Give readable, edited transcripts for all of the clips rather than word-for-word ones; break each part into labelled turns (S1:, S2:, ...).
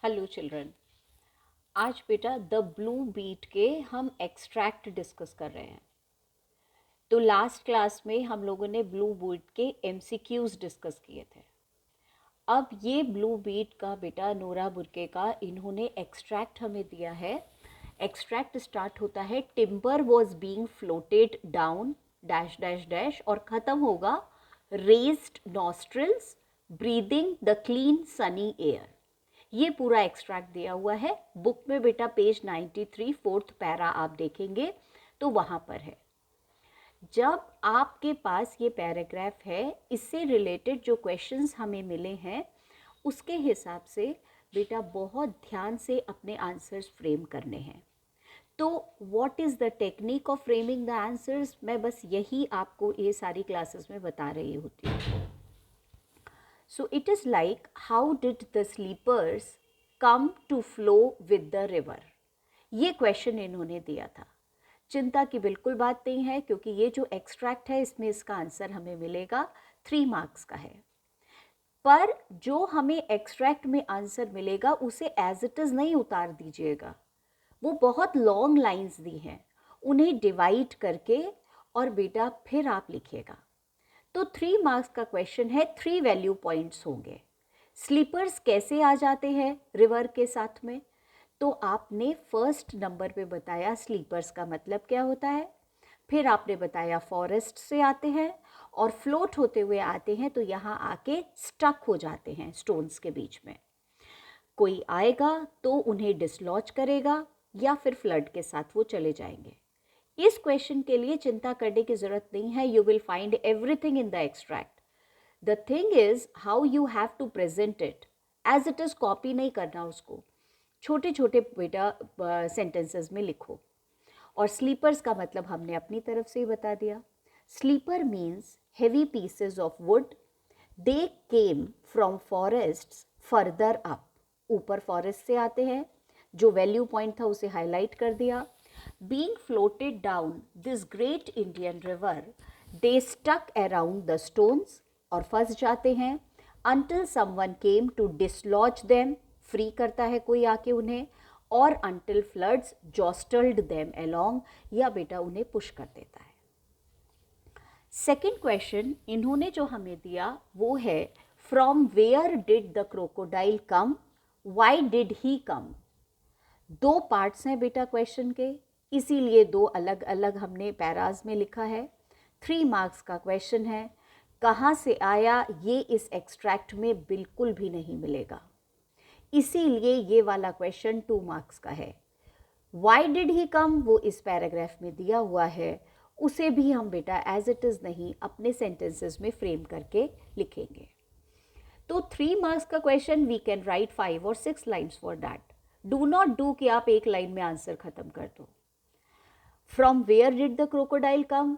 S1: Hello children. आज बेटा the blue beat के हम एक्सट्रैक्ट डिस्कस कर रहे हैं। तो लास्ट क्लास में हम लोगों ने ब्लू बीट के एमसीक्यूज डिस्कस किए थे। अब ये ब्लू बीट का बेटा नोरा बुर्के का इन्होंने एक्सट्रैक्ट हमें दिया है। एक्सट्रैक्ट स्टार्ट होता है timber was being floated down dash dash dash और ख़त्म होगा raised nostrils breathing the clean sunny air. ये पूरा एक्सट्रैक्ट दिया हुआ है बुक में बेटा, पेज 93 फोर्थ पैरा आप देखेंगे तो वहाँ पर है। जब आपके पास ये पैराग्राफ है, इससे रिलेटेड जो क्वेश्चंस हमें मिले हैं उसके हिसाब से बेटा बहुत ध्यान से अपने आंसर्स फ्रेम करने हैं। तो what is the technique of framing the answers, मैं बस यही आपको ये सारी क्लासेस में बता रही होती हूँ। So it is like, how did the sleepers come to flow with the river? ये क्वेश्चन इन्होंने दिया था। चिंता की बिल्कुल बात नहीं है क्योंकि ये जो एक्सट्रैक्ट है इसमें इसका आंसर हमें मिलेगा 3 मार्क्स का है। पर जो हमें एक्सट्रैक्ट में आंसर मिलेगा उसे एज इट इज़ नहीं उतार दीजिएगा। वो बहुत लॉन्ग लाइंस दी हैं, उन्हें डिवाइड करके और बेटा फिर आप लिखिएगा। तो 3 मार्क्स का क्वेश्चन है, 3 वैल्यू पॉइंट्स होंगे। स्लीपर्स कैसे आ जाते हैं रिवर के साथ में? तो आपने फर्स्ट नंबर पे बताया स्लीपर्स का मतलब क्या होता है, फिर आपने बताया फॉरेस्ट से आते हैं और फ्लोट होते हुए आते हैं तो यहाँ आके स्टक हो जाते हैं स्टोन्स के बीच में। कोई आएगा तो उन्हें डिसलॉज करेगा या फिर फ्लड के साथ वो चले जाएंगे। इस क्वेश्चन के लिए चिंता करने की जरूरत नहीं है, you will find everything in the extract. The thing is how you have to present it as it is. Copy नहीं करना उसको, छोटे छोटे बेटा सेंटेंसेस में लिखो। और स्लीपर्स का मतलब हमने अपनी तरफ से ही बता दिया। Sleeper means heavy pieces of wood, they came from forest further up. ऊपर फॉरेस्ट से आते हैं, जो वैल्यू पॉइंट था उसे हाईलाइट कर दिया। Being floated down this great Indian river, they stuck around the stones और फंस जाते हैं until someone came to dislodge them, free करता है कोई आके उन्हें, और until floods jostled them along, या बेटा उन्हें पुश कर देता है। सेकेंड क्वेश्चन इन्होंने जो हमें दिया वो है from where did the crocodile come, why did he come. 2 parts हैं बेटा क्वेश्चन के, इसीलिए 2 अलग अलग हमने पैराज में लिखा है। 3 मार्क्स का क्वेश्चन है। कहाँ से आया ये इस एक्सट्रैक्ट में बिल्कुल भी नहीं मिलेगा, इसीलिए ये वाला क्वेश्चन 2 मार्क्स का है। वाई डिड ही कम वो इस पैराग्राफ में दिया हुआ है, उसे भी हम बेटा एज इट इज़ नहीं अपने सेंटेंसेस में फ्रेम करके लिखेंगे। तो 3 मार्क्स का क्वेश्चन वी कैन राइट 5 और 6 lines for that. Do not do कि आप एक लाइन में आंसर खत्म कर दो। From where did the crocodile come,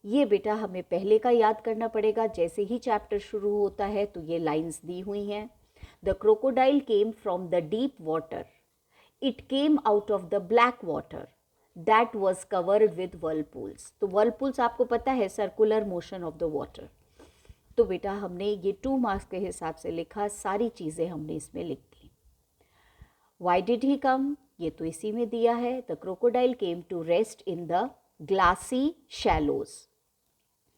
S1: ये बेटा हमें पहले का याद करना पड़ेगा। जैसे ही चैप्टर शुरू होता है तो ये लाइंस दी हुई हैं। The crocodile came from the deep water, it came out of the black water that was covered with whirlpools. तो वर्लपूल्स आपको पता है circular motion of the water. तो बेटा हमने ये 2 मार्क्स के हिसाब से लिखा, सारी चीज़ें हमने इसमें लिख दी। वाई डिड ही कम, ये तो इसी में दिया है। The crocodile came to rest in the glassy shallows.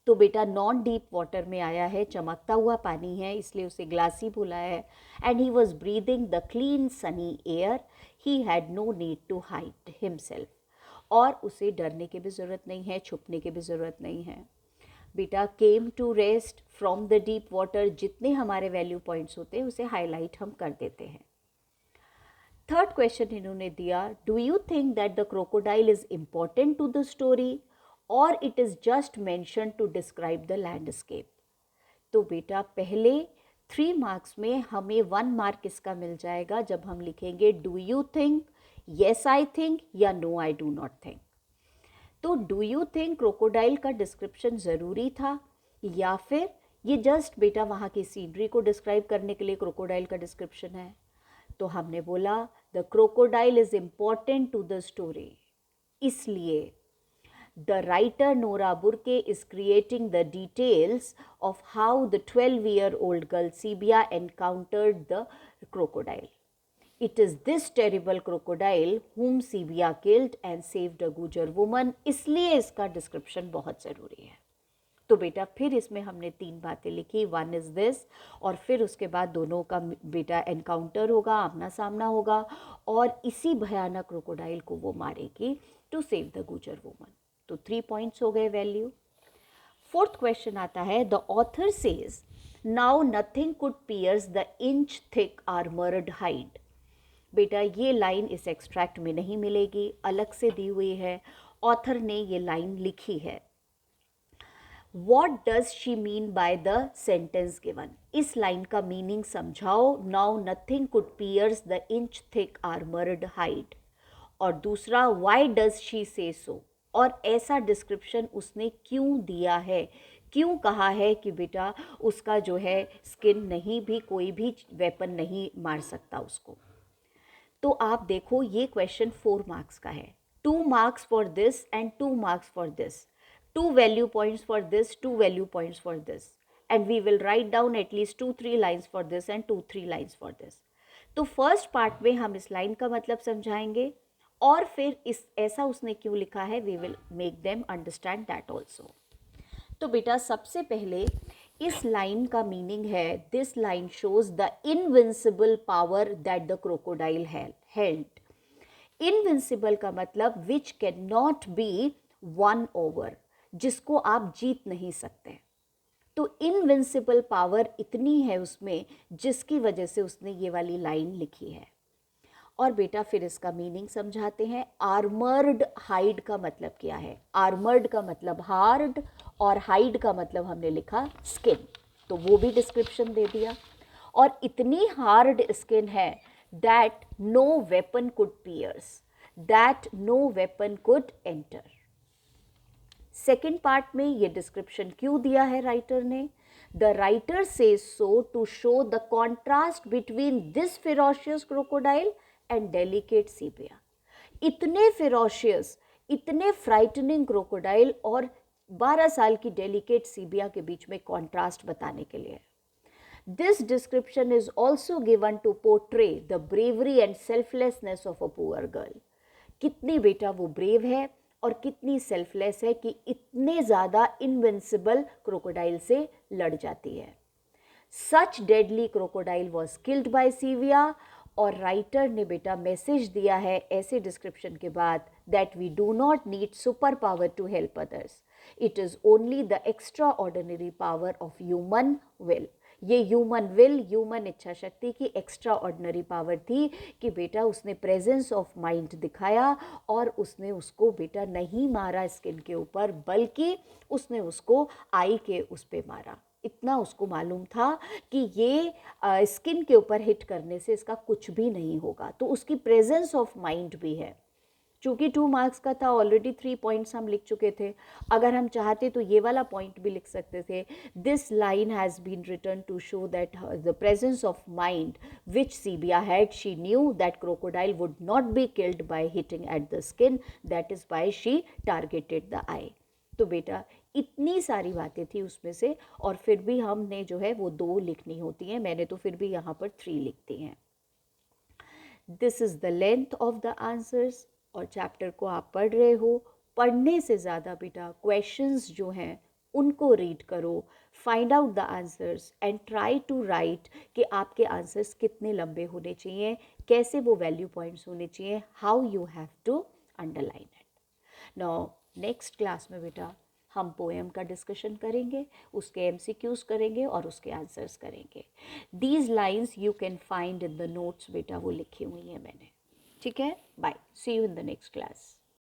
S1: तो बेटा नॉन डीप वाटर में आया है, चमकता हुआ पानी है इसलिए उसे ग्लासी बोला है। And he was breathing the clean sunny air, he had no need to hide himself. और उसे डरने की भी ज़रूरत नहीं है, छुपने की भी ज़रूरत नहीं है। बेटा came to rest from the deep water, जितने हमारे वैल्यू पॉइंट्स होते हैं उसे हाईलाइट हम कर देते हैं। थर्ड क्वेश्चन इन्होंने दिया, do you think that the crocodile is important to the story और it is just mention to describe the landscape. तो बेटा पहले 3 मार्क्स में हमें 1 मार्क इसका मिल जाएगा जब हम लिखेंगे do you think, yes I think या no I do not think. तो डू यू थिंक क्रोकोडाइल का डिस्क्रिप्शन ज़रूरी था या फिर ये जस्ट बेटा वहाँ की सीनरी को डिस्क्राइब करने के लिए क्रोकोडाइल का डिस्क्रिप्शन है। तो हमने बोला the crocodile is important to the story, इसलिए the writer Nora Burke is creating the details of how the 12-year-old girl Seebia encountered the crocodile. It is this terrible crocodile whom Seebia killed and saved a Gujar woman, इसलिए इसका description बहुत ज़रूरी है। तो बेटा फिर इसमें हमने 3 बातें लिखी, वन इज़ दिस, और फिर उसके बाद दोनों का बेटा एनकाउंटर होगा, आमना सामना होगा, और इसी भयानक क्रोकोडाइल को वो मारेगी टू सेव द गुजर वुमन। तो 3 पॉइंट्स हो गए वैल्यू। फोर्थ क्वेश्चन आता है, the author says now nothing could pierce the inch thick armoured hide. बेटा ये लाइन इस एक्सट्रैक्ट में नहीं मिलेगी, अलग से दी हुई है, ऑथर ने ये लाइन लिखी है। What does she mean by the sentence given? इस लाइन का मीनिंग समझाओ। Now nothing could pierce the inch thick armored hide. और दूसरा, why does she say so? और ऐसा डिस्क्रिप्शन उसने क्यों दिया है, क्यों कहा है कि बेटा उसका जो है स्किन नहीं भी, कोई भी वेपन नहीं मार सकता उसको। तो आप देखो ये क्वेश्चन 4 मार्क्स का है, 2 marks for this and 2 marks for this, 2 value points for this, 2 value points for this, and we will write down at least 2-3 lines for this and 2-3 lines for this. तो first part में हम इस line का मतलब समझाएंगे, और फिर इस ऐसा उसने क्यों लिखा है, we will make them understand that also. तो बेटा सबसे पहले इस लाइन का मीनिंग है, this line shows the invincible power that the crocodile held. Invincible का मतलब which can not be one over, जिसको आप जीत नहीं सकते। तो इनविंसिबल पावर इतनी है उसमें, जिसकी वजह से उसने ये वाली लाइन लिखी है। और बेटा फिर इसका मीनिंग समझाते हैं। आर्मर्ड हाइड का मतलब क्या है? आर्मर्ड का मतलब हार्ड, और हाइड का मतलब हमने लिखा स्किन, तो वो भी डिस्क्रिप्शन दे दिया। और इतनी हार्ड स्किन है that no weapon could pierce, that no weapon could enter. Second part में ये डिस्क्रिप्शन क्यों दिया है राइटर ने? The writer says so to show the contrast between this ferocious crocodile and delicate Seebia. इतने फेरोशियस, इतने frightening crocodile और 12 साल की डेलिकेट सीबिया के बीच में कॉन्ट्रास्ट बताने के लिए। This description is also given to portray the bravery and selflessness of a poor girl. कितनी बेटा वो ब्रेव है और कितनी सेल्फलेस है कि इतने ज़्यादा इनविंसिबल क्रोकोडाइल से लड़ जाती है। Such deadly crocodile was killed by Seebia. और राइटर ने बेटा मैसेज दिया है ऐसे डिस्क्रिप्शन के बाद, that we do not need super power to help others, it is only the extraordinary power of human will. ये ह्यूमन विल, ह्यूमन इच्छा शक्ति की एक्स्ट्रा ऑर्डिनरी पावर थी कि बेटा उसने प्रेजेंस ऑफ माइंड दिखाया, और उसने उसको बेटा नहीं मारा स्किन के ऊपर, बल्कि उसने उसको आई के उस पे मारा। इतना उसको मालूम था कि ये स्किन के ऊपर हिट करने से इसका कुछ भी नहीं होगा। तो उसकी प्रेजेंस ऑफ माइंड भी है। चूँकि 2 मार्क्स का था, ऑलरेडी 3 पॉइंट्स हम लिख चुके थे। अगर हम चाहते तो ये वाला पॉइंट भी लिख सकते थे, this line has been written to show that the presence of mind which Seebia had, she knew that crocodile would not be killed by hitting at the skin, that is by she targeted the eye. तो बेटा इतनी सारी बातें थी उसमें से, और फिर भी हमने जो है वो 2 लिखनी होती हैं, मैंने तो फिर भी यहाँ पर 3 लिखती हैं। This is the length of the answers. और चैप्टर को आप पढ़ रहे हो, पढ़ने से ज़्यादा बेटा क्वेश्चंस जो हैं उनको रीड करो, find out the answers and try to write कि आपके आंसर्स कितने लंबे होने चाहिए, कैसे वो वैल्यू पॉइंट्स होने चाहिए, how you have to underline it. Now next class में बेटा हम पोएम का डिस्कशन करेंगे, उसके एमसीक्यूज करेंगे और उसके आंसर्स करेंगे। These lines you can find in the notes बेटा, वो लिखी हुई हैं मैंने। ठीक है, bye, see you in the next class.